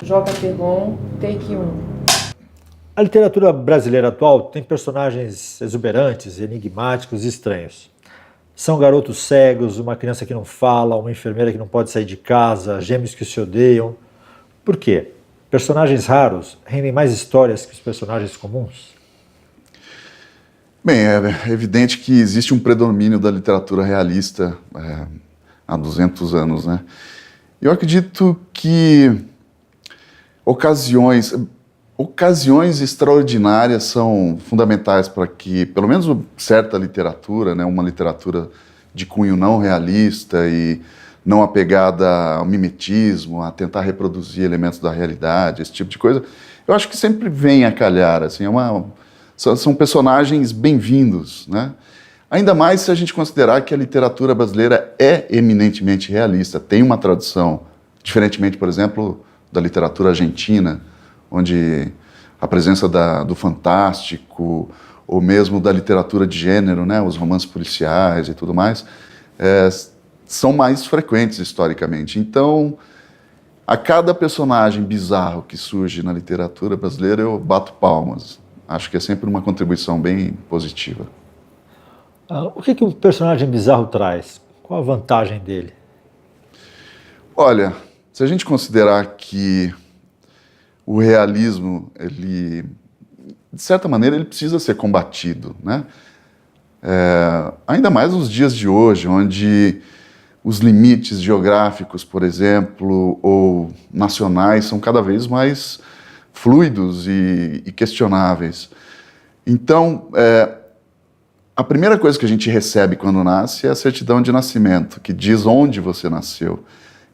J. Perron, take 1. A literatura brasileira atual tem personagens exuberantes, enigmáticos e estranhos. São garotos cegos, uma criança que não fala, uma enfermeira que não pode sair de casa, gêmeos que se odeiam. Por quê? Personagens raros rendem mais histórias que os personagens comuns? Bem, é evidente que existe um predomínio da literatura realista há 200 anos, né? Eu acredito que ocasiões extraordinárias são fundamentais para que, pelo menos certa literatura, né, uma literatura de cunho não realista e não apegada ao mimetismo, a tentar reproduzir elementos da realidade, esse tipo de coisa, eu acho que sempre vem a calhar, assim, são personagens bem-vindos, né? Ainda mais se a gente considerar que a literatura brasileira é eminentemente realista, tem uma tradição, diferentemente, por exemplo, da literatura argentina, onde a presença do fantástico, ou mesmo da literatura de gênero, né, os romances policiais e tudo mais, são mais frequentes historicamente. Então, a cada personagem bizarro que surge na literatura brasileira, eu bato palmas. Acho que é sempre uma contribuição bem positiva. O que um personagem bizarro traz? Qual a vantagem dele? Olha, se a gente considerar que o realismo, ele, de certa maneira, ele precisa ser combatido, né? Ainda mais nos dias de hoje, onde os limites geográficos, por exemplo, ou nacionais, são cada vez mais fluidos e questionáveis. Então, a primeira coisa que a gente recebe quando nasce é a certidão de nascimento, que diz onde você nasceu.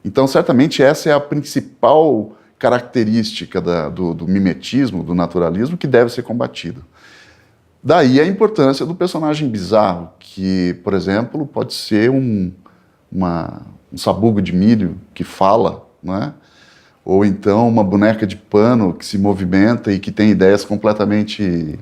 Então, certamente, essa é a principal característica do mimetismo, do naturalismo, que deve ser combatido. Daí a importância do personagem bizarro, que, por exemplo, pode ser um sabugo de milho que fala, não é? Ou então uma boneca de pano que se movimenta e que tem ideias completamente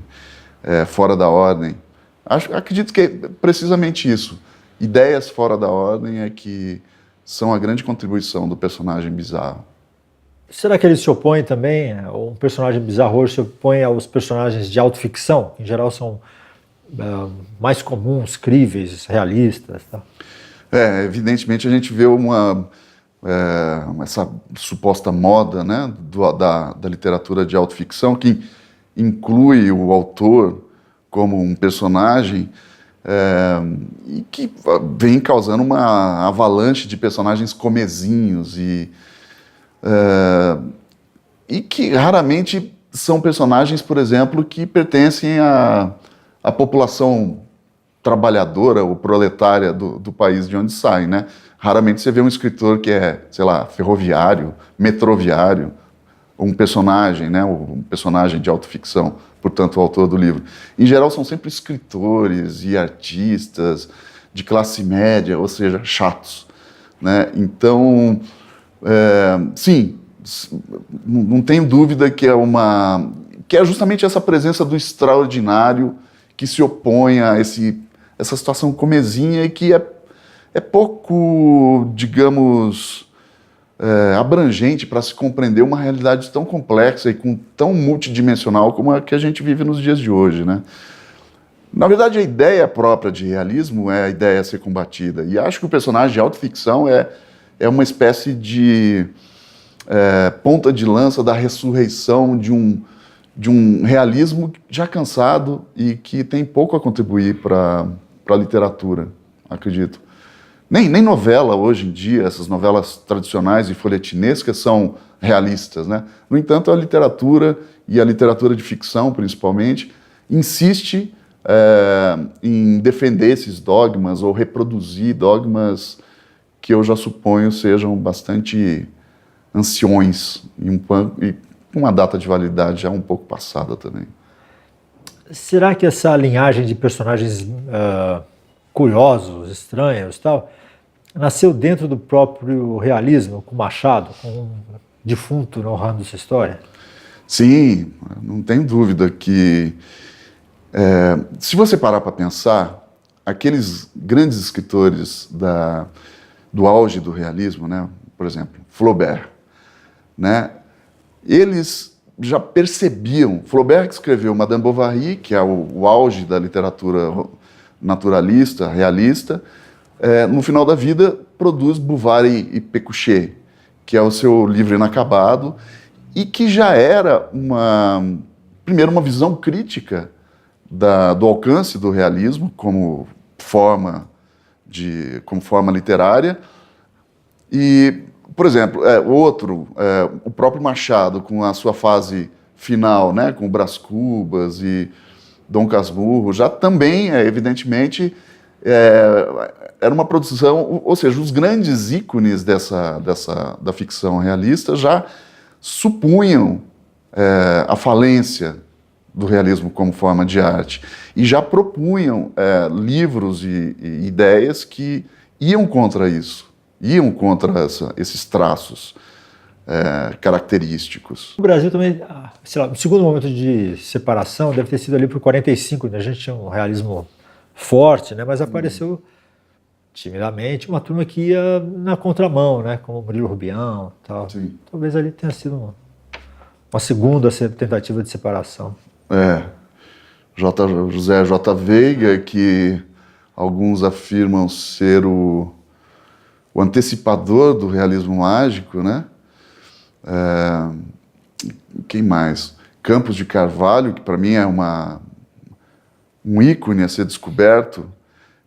fora da ordem. Acredito que é precisamente isso. Ideias fora da ordem é que são a grande contribuição do personagem bizarro. Será que ele se opõe também, um personagem bizarro hoje se opõe aos personagens de autoficção, que em geral são mais comuns, críveis, realistas? Tá? Evidentemente a gente vê essa suposta moda, né, da literatura de autoficção, que inclui o autor como um personagem e que vem causando uma avalanche de personagens comezinhos e que raramente são personagens, por exemplo, que pertencem à população trabalhadora ou proletária do país de onde saem, né? Raramente você vê um escritor que é, sei lá, ferroviário, metroviário, um personagem, né? Um personagem de autoficção, portanto, o autor do livro. Em geral, são sempre escritores e artistas de classe média, ou seja, chatos, né? Então, sim, não tenho dúvida que é justamente essa presença do extraordinário que se opõe a essa situação comezinha e que é pouco, digamos, abrangente para se compreender uma realidade tão complexa e tão multidimensional como a que a gente vive nos dias de hoje, né? Na verdade, a ideia própria de realismo é a ideia a ser combatida. E acho que o personagem de autoficção é uma espécie de ponta de lança da ressurreição de um realismo já cansado e que tem pouco a contribuir para a literatura, acredito. Nem novela hoje em dia, essas novelas tradicionais e folhetinescas são realistas, né? No entanto, a literatura, e a literatura de ficção principalmente, insiste em defender esses dogmas ou reproduzir dogmas que eu já suponho sejam bastante anciões e com uma data de validade já um pouco passada também. Será que essa linhagem de personagens curiosos, estranhos e tal, nasceu dentro do próprio realismo, com Machado, com um defunto narrando essa história? Sim, não tenho dúvida que se você parar para pensar, aqueles grandes escritores do auge do realismo, né, por exemplo, Flaubert, né, eles já percebiam. Flaubert escreveu Madame Bovary, que é o auge da literatura naturalista, realista. No final da vida, produz Bovary e Pécuchet, que é o seu livro inacabado, e que já era primeiro, uma visão crítica do alcance do realismo como forma literária. E, por exemplo, o próprio Machado, com a sua fase final, né, com o Brás Cubas e Dom Casmurro, já também, evidentemente, era uma produção, ou seja, os grandes ícones da ficção realista já supunham a falência do realismo como forma de arte e já propunham livros e ideias que iam contra isso, iam contra esses traços característicos. O Brasil também, sei lá, o segundo momento de separação deve ter sido ali para o 45, né? A gente tinha um realismo forte, né? Mas apareceu timidamente uma turma que ia na contramão, né? Como o Murilo Rubião e tal. Sim. Talvez ali tenha sido uma segunda tentativa de separação. José J. Veiga, que alguns afirmam ser o antecipador do realismo mágico, né? Quem mais? Campos de Carvalho, que para mim é um ícone a ser descoberto,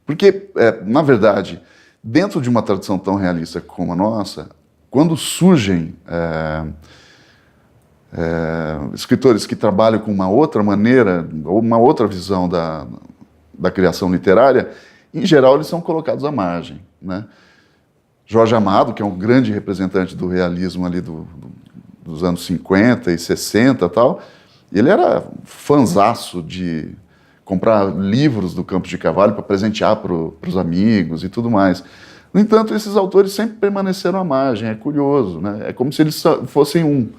porque, na verdade, dentro de uma tradição tão realista como a nossa, quando surgem escritores que trabalham com uma outra maneira, ou uma outra visão da criação literária, em geral eles são colocados à margem, né? Jorge Amado, que é um grande representante do realismo ali dos anos 50 e 60 e tal, ele era fanzaço de comprar livros do Campos de Carvalho para presentear para os amigos e tudo mais. No entanto, esses autores sempre permaneceram à margem, é curioso, né? É como se eles fossem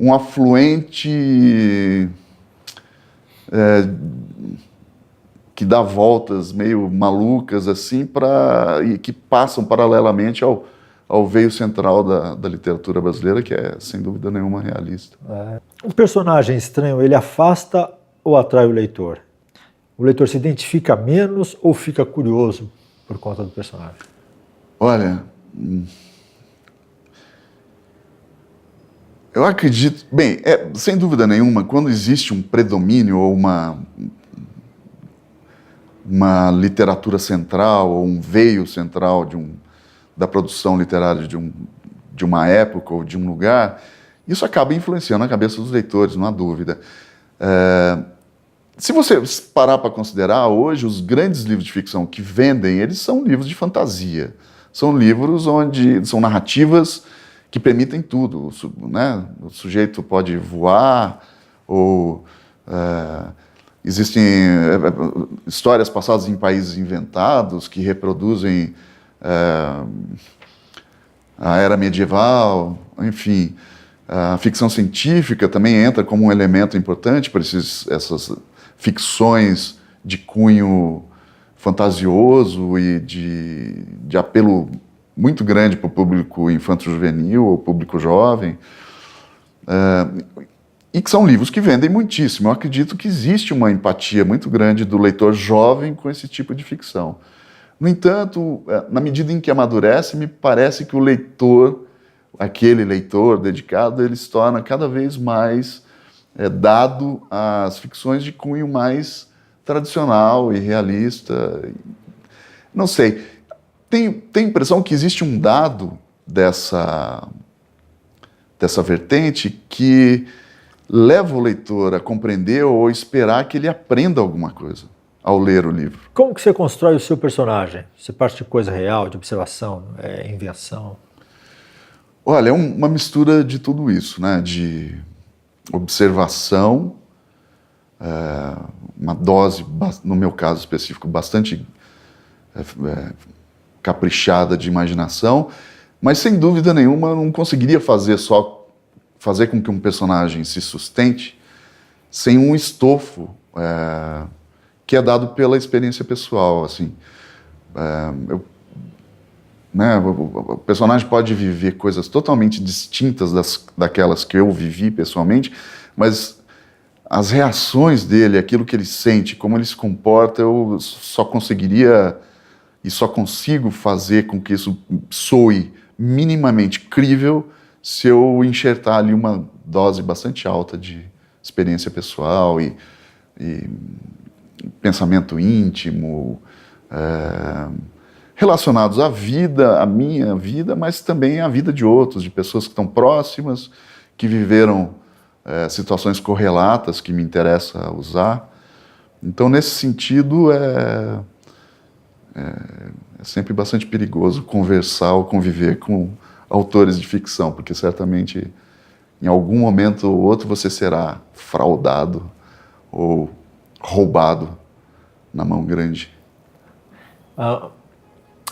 um afluente que dá voltas meio malucas assim e que passam paralelamente ao veio central da literatura brasileira, que é, sem dúvida nenhuma, realista. Um personagem estranho, ele afasta ou atrai o leitor? O leitor se identifica menos ou fica curioso por conta do personagem? Olha, eu acredito... Bem, sem dúvida nenhuma, quando existe um predomínio ou uma literatura central ou um veio central da produção literária de uma época ou de um lugar, isso acaba influenciando a cabeça dos leitores, não há dúvida. Se você parar para considerar, hoje os grandes livros de ficção que vendem, eles são livros de fantasia. São livros onde são narrativas que permitem tudo, né? O sujeito pode voar, ou existem histórias passadas em países inventados que reproduzem a era medieval, enfim. A ficção científica também entra como um elemento importante para essas ficções de cunho fantasioso e de apelo muito grande para o público infanto-juvenil ou público jovem, e que são livros que vendem muitíssimo. Eu acredito que existe uma empatia muito grande do leitor jovem com esse tipo de ficção. No entanto, na medida em que amadurece, me parece que o leitor, aquele leitor dedicado, ele se torna cada vez mais dado às ficções de cunho mais tradicional e realista. Não sei. Tenho a impressão que existe um dado dessa vertente que leva o leitor a compreender ou esperar que ele aprenda alguma coisa ao ler o livro. Como que você constrói o seu personagem? Você parte de coisa real, de observação, invenção? Olha, é uma mistura de tudo isso, né? De observação, uma dose, no meu caso específico, bastante caprichada de imaginação, mas sem dúvida nenhuma eu não conseguiria fazer com que um personagem se sustente sem um estofo que é dado pela experiência pessoal. Assim, né? O personagem pode viver coisas totalmente distintas daquelas que eu vivi pessoalmente, mas as reações dele, aquilo que ele sente, como ele se comporta, eu só conseguiria e só consigo fazer com que isso soe minimamente crível se eu enxertar ali uma dose bastante alta de experiência pessoal e pensamento íntimo, relacionados à vida, à minha vida, mas também à vida de outros, de pessoas que estão próximas, que viveram situações correlatas que me interessa usar. Então, nesse sentido, é sempre bastante perigoso conversar ou conviver com autores de ficção, porque certamente em algum momento ou outro você será fraudado ou roubado na mão grande.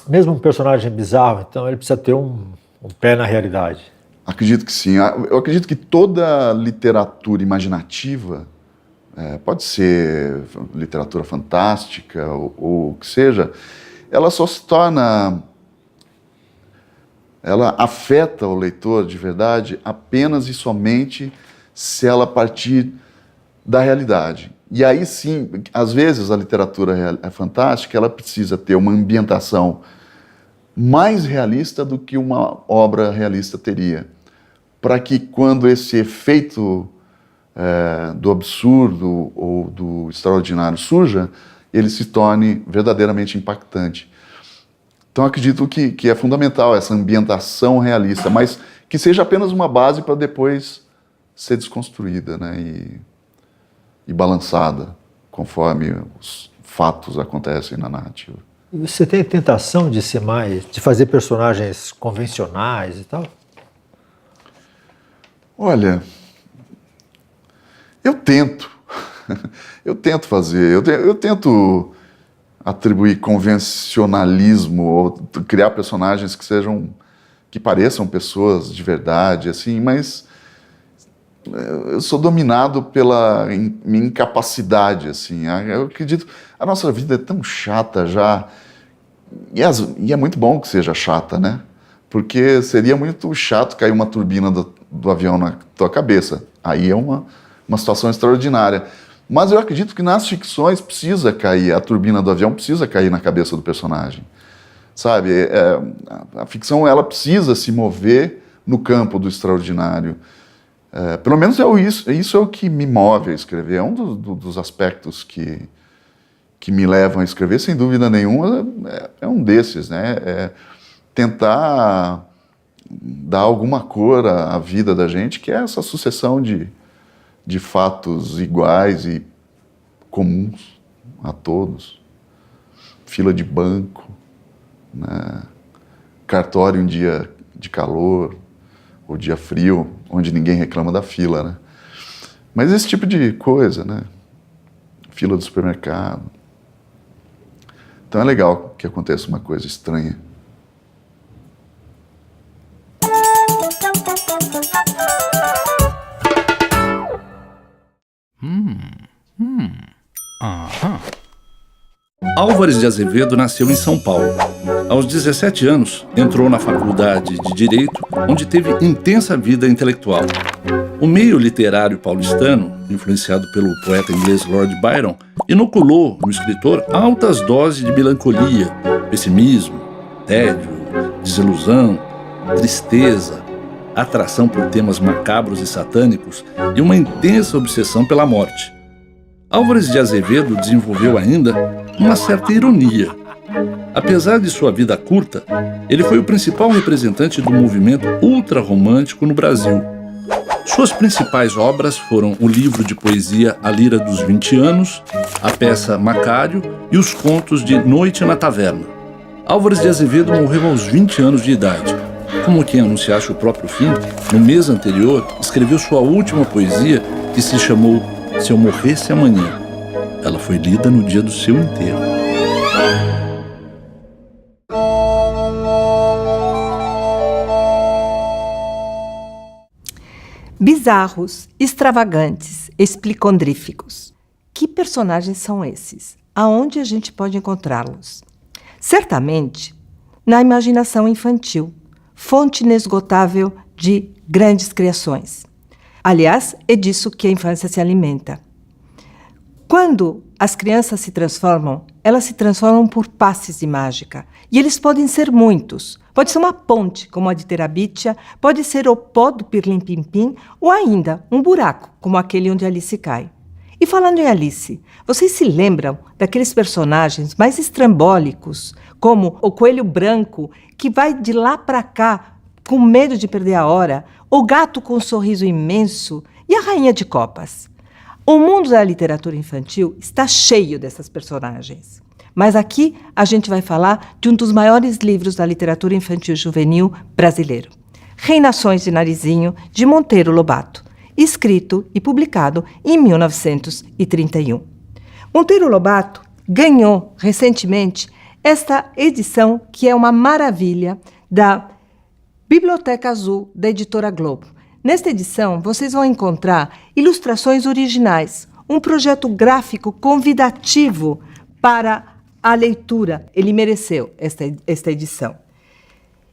Mesmo um personagem bizarro, então ele precisa ter um pé na realidade. Acredito que sim. Eu acredito que toda literatura imaginativa, pode ser literatura fantástica ou o que seja, ela só se torna... Ela afeta o leitor de verdade apenas e somente se ela partir da realidade. E aí sim, às vezes a literatura fantástica, ela precisa ter uma ambientação mais realista do que uma obra realista teria, para que quando esse efeito do absurdo ou do extraordinário surja, ele se torne verdadeiramente impactante. Então acredito que é fundamental essa ambientação realista, mas que seja apenas uma base para depois ser desconstruída, né, e balançada conforme os fatos acontecem na narrativa. E você tem tentação de fazer personagens convencionais e tal? Olha, eu tento. Eu tento fazer, eu tento atribuir convencionalismo ou criar personagens que pareçam pessoas de verdade, assim, mas eu sou dominado pela minha incapacidade, assim. Eu acredito, a nossa vida é tão chata já, e é muito bom que seja chata, né? Porque seria muito chato cair uma turbina do avião na tua cabeça. Aí é uma situação extraordinária. Mas eu acredito que nas ficções precisa cair, a turbina do avião precisa cair na cabeça do personagem. Sabe, a ficção ela precisa se mover no campo do extraordinário. Pelo menos isso é o que me move a escrever. É um dos aspectos que me levam a escrever, sem dúvida nenhuma, é um desses, né? Tentar dar alguma cor à vida da gente, que é essa sucessão de fatos iguais e comuns a todos. Fila de banco, né? Cartório em dia de calor, ou dia frio, onde ninguém reclama da fila, né? Mas esse tipo de coisa, né? Fila do supermercado. Então é legal que aconteça uma coisa estranha. Álvares de Azevedo nasceu em São Paulo. Aos 17 anos, entrou na Faculdade de Direito, onde teve intensa vida intelectual. O meio literário paulistano, influenciado pelo poeta inglês Lord Byron, inoculou no escritor altas doses de melancolia, pessimismo, tédio, desilusão, tristeza, atração por temas macabros e satânicos e uma intensa obsessão pela morte. Álvares de Azevedo desenvolveu ainda uma certa ironia. Apesar de sua vida curta, ele foi o principal representante do movimento ultrarromântico no Brasil. Suas principais obras foram o livro de poesia A Lira dos 20 Anos, a peça Macário e os contos de Noite na Taverna. Álvares de Azevedo morreu aos 20 anos de idade. Como quem anunciasse o próprio fim, no mês anterior, escreveu sua última poesia, que se chamou Se Eu Morresse Amanhã. Ela foi lida no dia do seu enterro. Bizarros, extravagantes, explicondríficos. Que personagens são esses? Aonde a gente pode encontrá-los? Certamente, na imaginação infantil, fonte inesgotável de grandes criações. Aliás, é disso que a infância se alimenta. Quando as crianças se transformam, elas se transformam por passes de mágica. E eles podem ser muitos. Pode ser uma ponte, como a de Terabitia, pode ser o pó do Pirlim-Pim-Pim, ou ainda um buraco, como aquele onde Alice cai. E falando em Alice, vocês se lembram daqueles personagens mais estrambólicos, como o coelho branco, que vai de lá para cá com medo de perder a hora, o gato com um sorriso imenso e a rainha de copas? O mundo da literatura infantil está cheio dessas personagens. Mas aqui a gente vai falar de um dos maiores livros da literatura infantil juvenil brasileiro. Reinações de Narizinho, de Monteiro Lobato, escrito e publicado em 1931. Monteiro Lobato ganhou recentemente esta edição, que é uma maravilha, da Biblioteca Azul da Editora Globo. Nesta edição, vocês vão encontrar ilustrações originais, um projeto gráfico convidativo para a leitura. Ele mereceu esta edição.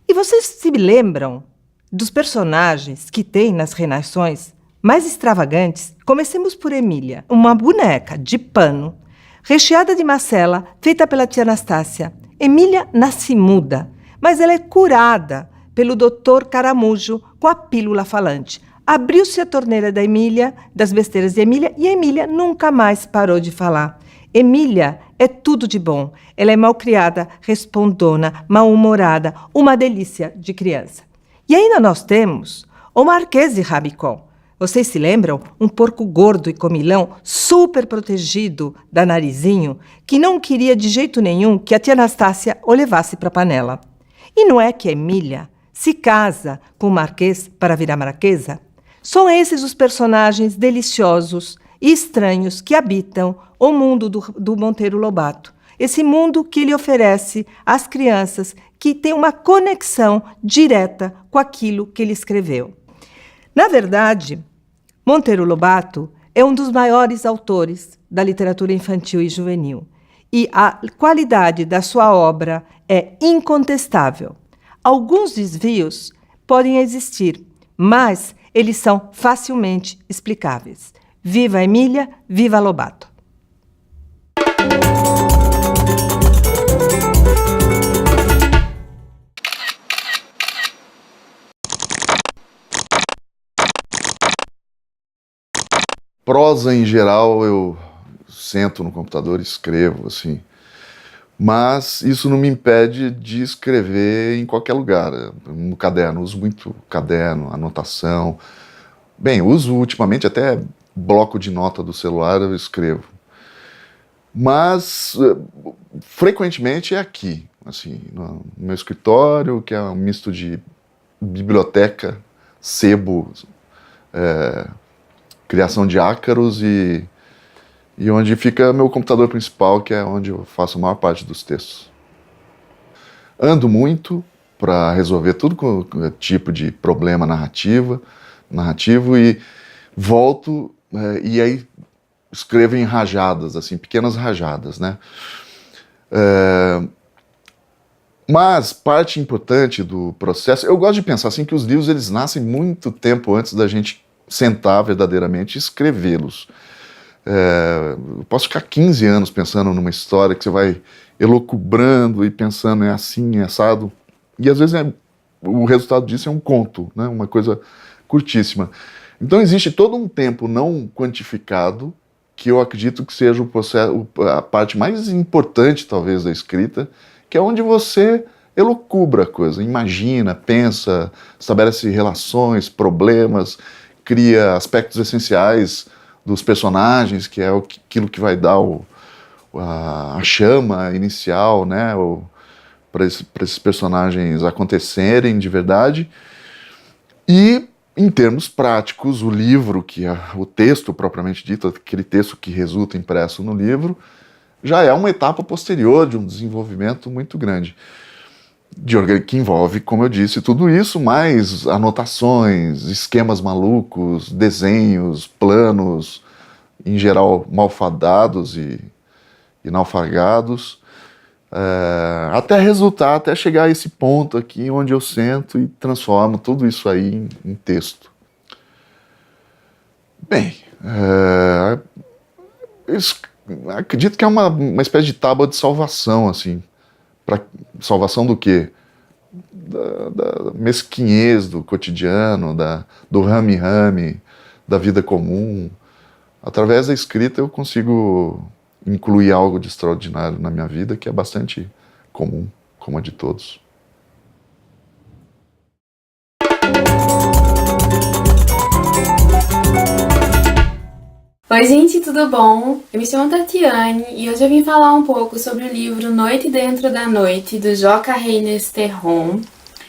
E vocês se lembram dos personagens que tem nas Reinações mais extravagantes? Comecemos por Emília, uma boneca de pano, recheada de macela, feita pela tia Anastácia. Emília nasce muda, mas ela é curada pelo Dr. Caramujo com a pílula falante. Abriu-se a torneira da Emília, das besteiras de Emília, e a Emília nunca mais parou de falar. Emília é tudo de bom. Ela é malcriada, respondona, mal-humorada, uma delícia de criança. E ainda nós temos o Marquês de Rabicó. Vocês se lembram? Um porco gordo e comilão, super protegido da Narizinho, que não queria de jeito nenhum que a tia Anastácia o levasse para a panela. E não é que a Emília se casa com o Marquês para virar marquesa? São esses os personagens deliciosos e estranhos que habitam o mundo do Monteiro Lobato. Esse mundo que ele oferece às crianças que tem uma conexão direta com aquilo que ele escreveu. Na verdade, Monteiro Lobato é um dos maiores autores da literatura infantil e juvenil. E a qualidade da sua obra é incontestável. Alguns desvios podem existir, mas eles são facilmente explicáveis. Viva Emília, viva Lobato! Prosa, em geral, eu sento no computador e escrevo, assim. Mas isso não me impede de escrever em qualquer lugar. No caderno, uso muito caderno, anotação. Bem, uso ultimamente até bloco de nota do celular, eu escrevo. Mas, frequentemente é aqui, assim, no meu escritório, que é um misto de biblioteca, sebo, criação de ácaros e onde fica meu computador principal, que é onde eu faço a maior parte dos textos. Ando muito para resolver tudo com tipo de problema narrativo e volto e aí escrevo em rajadas, assim, pequenas rajadas, né? Mas parte importante do processo, eu gosto de pensar assim que os livros eles nascem muito tempo antes da gente sentar verdadeiramente e escrevê-los. Eu posso ficar 15 anos pensando numa história que você vai elucubrando e pensando é assim, é assado, e às vezes o resultado disso é um conto, né? Uma coisa curtíssima. Então existe todo um tempo não quantificado que eu acredito que seja o processo, a parte mais importante talvez da escrita, que é onde você elucubra a coisa, imagina, pensa, estabelece relações, problemas, cria aspectos essenciais dos personagens, que é aquilo que vai dar a chama inicial, né, para esses personagens acontecerem de verdade. E, em termos práticos, o livro, que é o texto propriamente dito, aquele texto que resulta impresso no livro, já é uma etapa posterior de um desenvolvimento muito grande, que envolve, como eu disse, tudo isso, mais anotações, esquemas malucos, desenhos, planos, em geral malfadados e naufragados, até resultar, até chegar a esse ponto aqui onde eu sento e transformo tudo isso aí em texto. Bem, acredito que é uma espécie de tábua de salvação, assim. Salvação do quê? Da mesquinhez do cotidiano, do rame-rame, da vida comum. Através da escrita eu consigo incluir algo de extraordinário na minha vida, que é bastante comum, como a de todos. Oi gente, tudo bom? Eu me chamo Tatiane e hoje eu vim falar um pouco sobre o livro Noite Dentro da Noite, do Joca Reines Terron.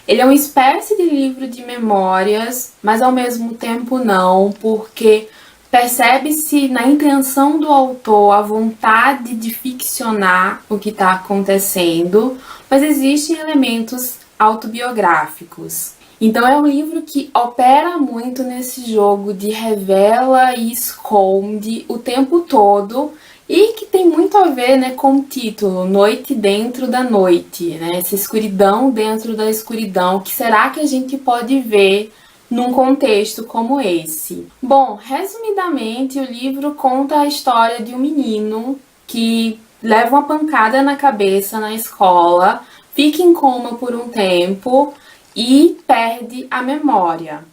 Ele é uma espécie de livro de memórias, mas ao mesmo tempo não, porque percebe-se na intenção do autor a vontade de ficcionar o que está acontecendo, mas existem elementos autobiográficos. Então é um livro que opera muito nesse jogo de revela e esconde o tempo todo e que tem muito a ver, né, com o título, Noite Dentro da Noite, né, essa escuridão dentro da escuridão. O que será que a gente pode ver num contexto como esse? Bom, resumidamente, o livro conta a história de um menino que leva uma pancada na cabeça na escola, fica em coma por um tempo e perde a memória.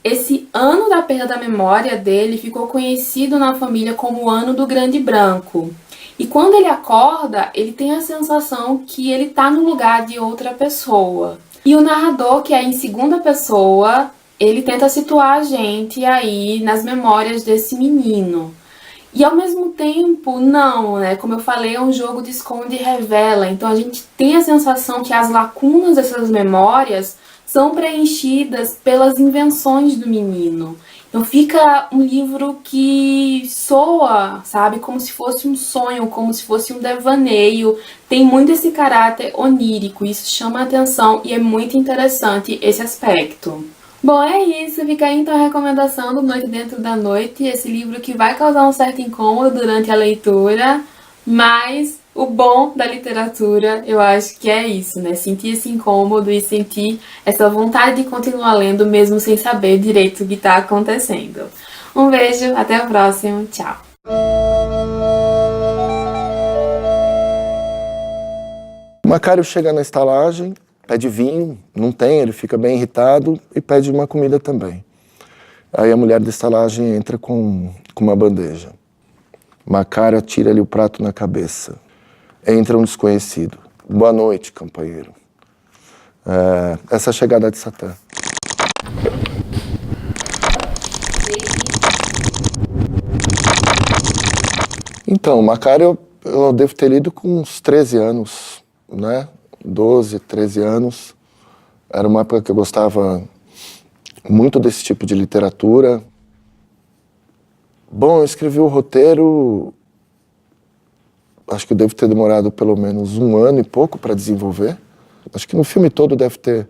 Esse ano da perda da memória dele ficou conhecido na família como o ano do grande branco. E quando ele acorda, ele tem a sensação que ele está no lugar de outra pessoa. E o narrador, que é em segunda pessoa, ele tenta situar a gente aí nas memórias desse menino. E ao mesmo tempo, não, né? Como eu falei, é um jogo de esconde e revela. Então a gente tem a sensação que as lacunas dessas memórias são preenchidas pelas invenções do menino. Então fica um livro que soa, sabe, como se fosse um sonho, como se fosse um devaneio. Tem muito esse caráter onírico, isso chama a atenção e é muito interessante esse aspecto. Bom, é isso. Fica aí então a recomendação do Noite Dentro da Noite, esse livro que vai causar um certo incômodo durante a leitura, mas o bom da literatura, eu acho que é isso, né? Sentir esse incômodo e sentir essa vontade de continuar lendo mesmo sem saber direito o que está acontecendo. Um beijo, até a próxima, tchau! O Macário chega na estalagem, pede vinho, não tem, ele fica bem irritado e pede uma comida também. Aí a mulher da estalagem entra com uma bandeja. Macário atira-lhe o prato na cabeça. Entra um desconhecido. Boa noite, companheiro. Essa é a chegada de Satã. Então, Macário eu devo ter lido com uns 13 anos, né? 12, 13 anos. Era uma época que eu gostava muito desse tipo de literatura. Bom, eu escrevi o roteiro, acho que eu devo ter demorado pelo menos 1 ano e pouco para desenvolver. Acho que no filme todo deve ter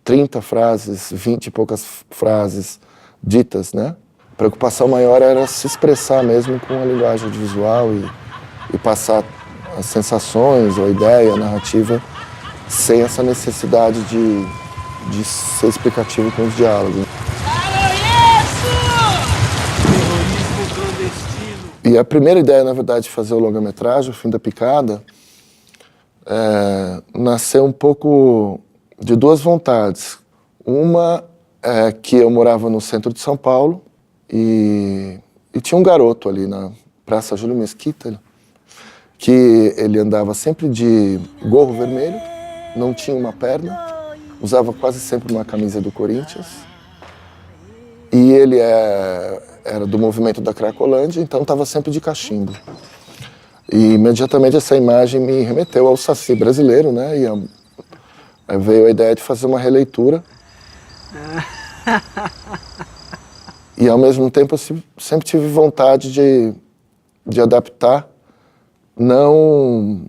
30 frases, 20 e poucas frases ditas, né? A preocupação maior era se expressar mesmo com a linguagem visual e passar as sensações, a ideia, a narrativa, sem essa necessidade de ser explicativo com os diálogos. E a primeira ideia, na verdade, de fazer o longa-metragem, O Fim da Picada, nasceu um pouco de 2 vontades. Uma é que eu morava no centro de São Paulo e tinha um garoto ali na Praça Júlio Mesquita, que ele andava sempre de gorro vermelho, não tinha uma perna, usava quase sempre uma camisa do Corinthians. E ele era do movimento da Cracolândia, então estava sempre de cachimbo. E imediatamente essa imagem me remeteu ao Saci brasileiro, né? E aí veio a ideia de fazer uma releitura. E ao mesmo tempo eu sempre tive vontade de adaptar, não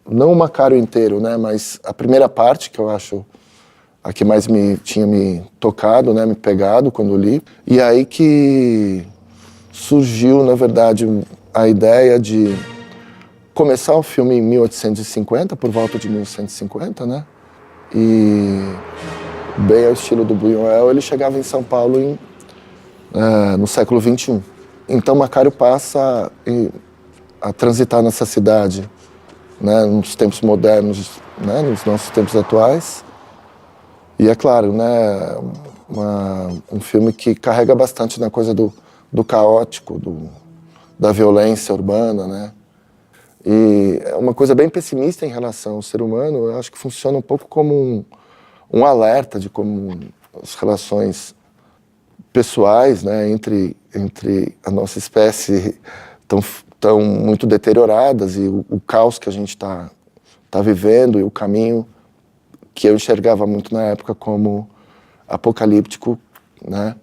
o Macário inteiro, né? Mas a primeira parte, que eu acho a que mais tinha me tocado, né, me pegado quando li. E aí que surgiu, na verdade, a ideia de começar o filme em 1850, por volta de 1850, né? E, bem ao estilo do Buñuel, ele chegava em São Paulo no século XXI. Então Macário passa a transitar nessa cidade, né, nos tempos modernos, né, nos nossos tempos atuais. E é claro, né, um filme que carrega bastante na coisa do caótico, da violência urbana, né? E é uma coisa bem pessimista em relação ao ser humano. Eu acho que funciona um pouco como um alerta de como as relações pessoais, né, entre a nossa espécie estão muito deterioradas, e o caos que a gente tá vivendo, e o caminho que eu enxergava muito na época como apocalíptico, né,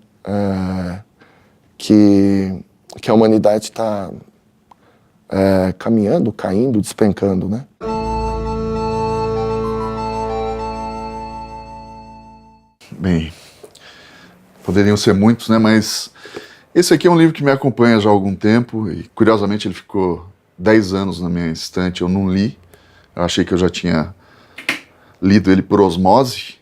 que a humanidade está caminhando, caindo, despencando, né? Bem, poderiam ser muitos, né? Mas esse aqui é um livro que me acompanha já há algum tempo e, curiosamente, ele ficou 10 anos na minha estante. Eu não li. Eu achei que eu já tinha lido ele por osmose.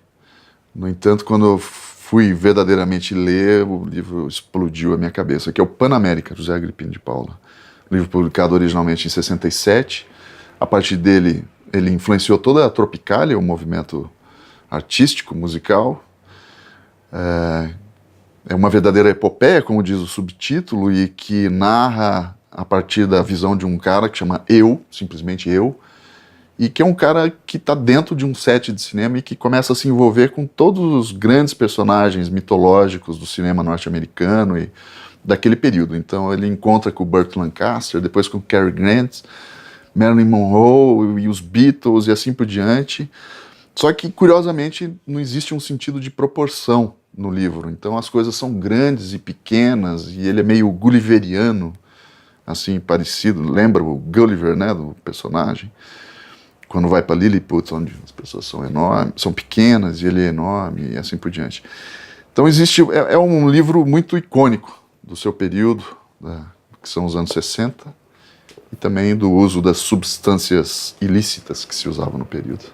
No entanto, quando eu fui verdadeiramente ler, o livro explodiu a minha cabeça, que é o Panamérica, José Agripino de Paula. Livro publicado originalmente em 67. A partir dele, ele influenciou toda a Tropicália, o movimento artístico, musical. É uma verdadeira epopeia, como diz o subtítulo, e que narra a partir da visão de um cara que chama Eu, simplesmente Eu, e que é um cara que está dentro de um set de cinema e que começa a se envolver com todos os grandes personagens mitológicos do cinema norte-americano e daquele período. Então ele encontra com o Burt Lancaster, depois com o Cary Grant, Marilyn Monroe e os Beatles e assim por diante. Só que, curiosamente, não existe um sentido de proporção no livro. Então as coisas são grandes e pequenas, e ele é meio gulliveriano, assim, parecido. Lembra o Gulliver, né, do personagem? Quando vai para Lilliput, onde as pessoas são enormes, são pequenas, e ele é enorme, e assim por diante. Então é um livro muito icônico do seu período, que são os anos 60, e também do uso das substâncias ilícitas que se usavam no período.